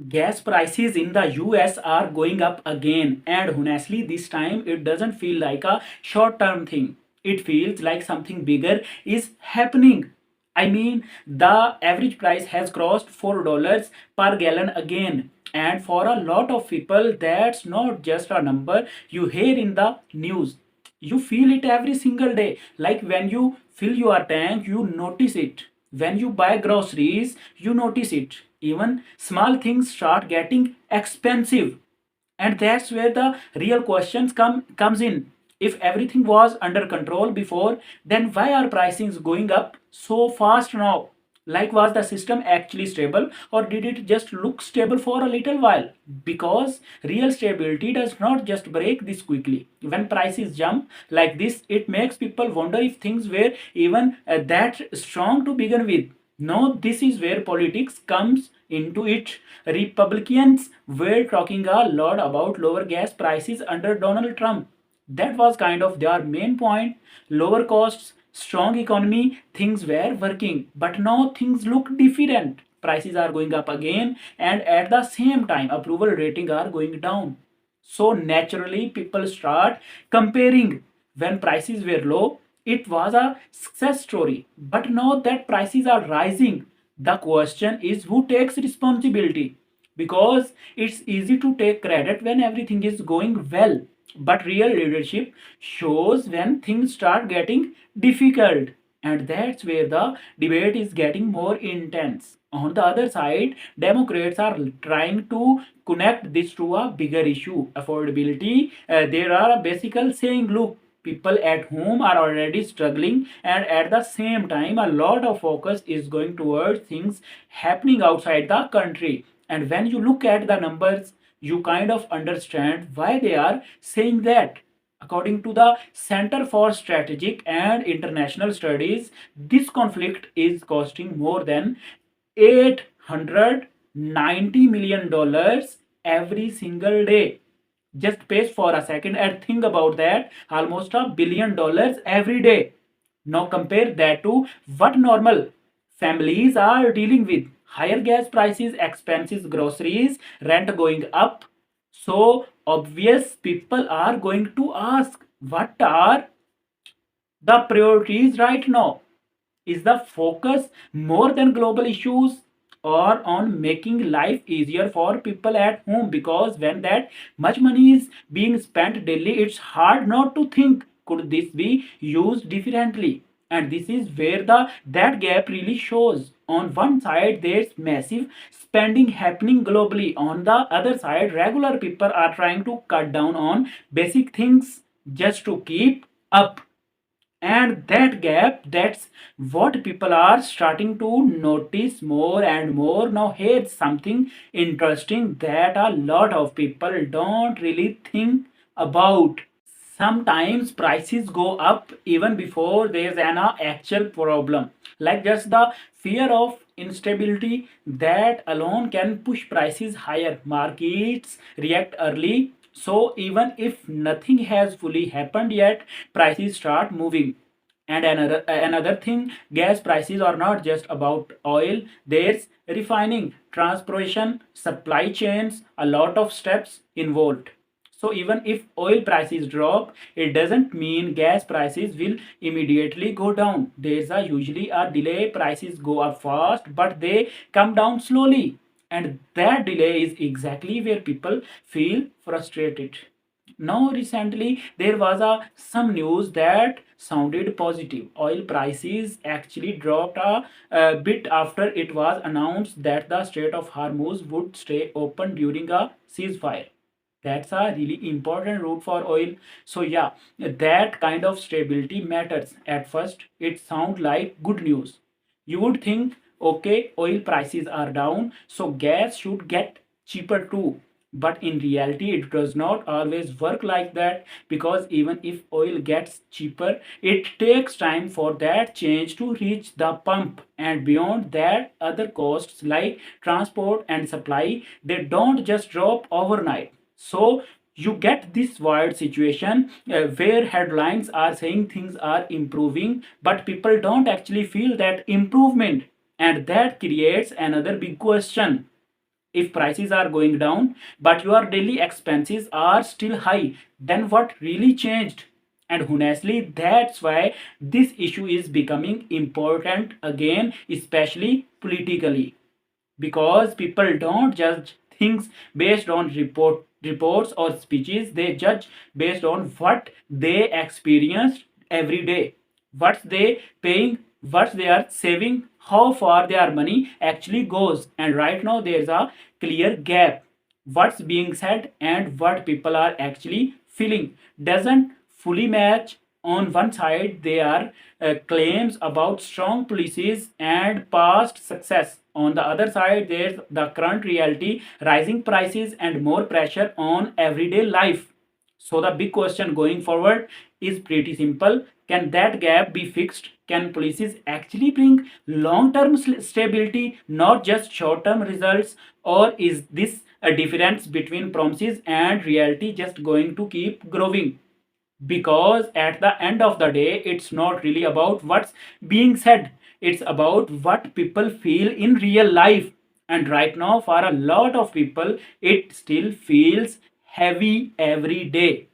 Gas prices in the US are going up again, and honestly, this time it doesn't feel like a short term thing. It feels like something bigger is happening. I mean, the average price has crossed $4 per gallon again. And for a lot of people, that's not just a number you hear in the news. You feel it every single day. Like when you fill your tank, you notice it. When you buy groceries, you notice it. Even small things start getting expensive. And that's where the real questions comes in. If everything was under control before, then why are pricings going up so fast now? Like, was the system actually stable, or did it just look stable for a little while? Because real stability does not just break this quickly. When prices jump like this, it makes people wonder if things were even that strong to begin with. No, this is where politics comes into it. Republicans were talking a lot about lower gas prices under Donald Trump. That was kind of their main point. Lower costs, strong economy, things were working. But now things look different. Prices are going up again, and at the same time, approval ratings are going down. So naturally, people start comparing. When prices were low, it was a success story. But now that prices are rising, the question is who takes responsibility? Because it's easy to take credit when everything is going well. But real leadership shows when things start getting difficult. And that's where the debate is getting more intense. On the other side, Democrats are trying to connect this to a bigger issue, affordability. There are basically saying, look, people at home are already struggling, and at the same time, a lot of focus is going towards things happening outside the country. And when you look at the numbers, you kind of understand why they are saying that. According to the Center for Strategic and International Studies, this conflict is costing more than $890 million every single day. Just pace for a second and think about that. Almost $1 billion every day. Now compare that to what normal families are dealing with. Higher gas prices, expenses, groceries, rent going up. So obvious people are going to ask, what are the priorities right now? Is the focus more than global issues, or on making life easier for people at home? Because when that much money is being spent daily, it's hard not to think, could this be used differently? And this is where the that gap really shows. On one side, there's massive spending happening globally. On the other side, regular people are trying to cut down on basic things just to keep up. And that gap, that's what people are starting to notice more and more. Now here's something interesting that a lot of people don't really think about. Sometimes prices go up even before there's an actual problem, like just the fear of instability that alone can push prices higher. Markets react early, so even if nothing has fully happened yet, prices start moving. And another thing, gas prices are not just about oil. There's refining, transportation, supply chains, a lot of steps involved. So even if oil prices drop, it doesn't mean gas prices will immediately go down. There's a usually a delay. Prices go up fast, but they come down slowly. And that delay is exactly where people feel frustrated. Now, recently, there was some news that sounded positive. Oil prices actually dropped a bit after it was announced that the Strait of Hormuz would stay open during a ceasefire. That's a really important route for oil. So, yeah, that kind of stability matters. At first, it sounds like good news. You would think, okay, oil prices are down, so gas should get cheaper too. But in reality, it does not always work like that, because even if oil gets cheaper, it takes time for that change to reach the pump. And beyond that, other costs like transport and supply, they don't just drop overnight. So you get this wild situation where headlines are saying things are improving, but people don't actually feel that improvement. And that creates another big question. If prices are going down but your daily expenses are still high, then what really changed? And honestly, that's why this issue is becoming important again, especially politically, because people don't judge things based on reports or speeches. They judge based on what they experienced every day, what they paying, what they are saving, how far their money actually goes. And right now there is a clear gap. What's being said and what people are actually feeling doesn't fully match. On one side there are claims about strong policies and past success. On the other side, there's the current reality, rising prices and more pressure on everyday life. So the big question going forward is pretty simple. Can that gap be fixed? Can policies actually bring long-term stability, not just short-term results? Or is this a difference between promises and reality just going to keep growing? Because at the end of the day it's not really about what's being said, it's about what people feel in real life. And right now for a lot of people it still feels heavy every day.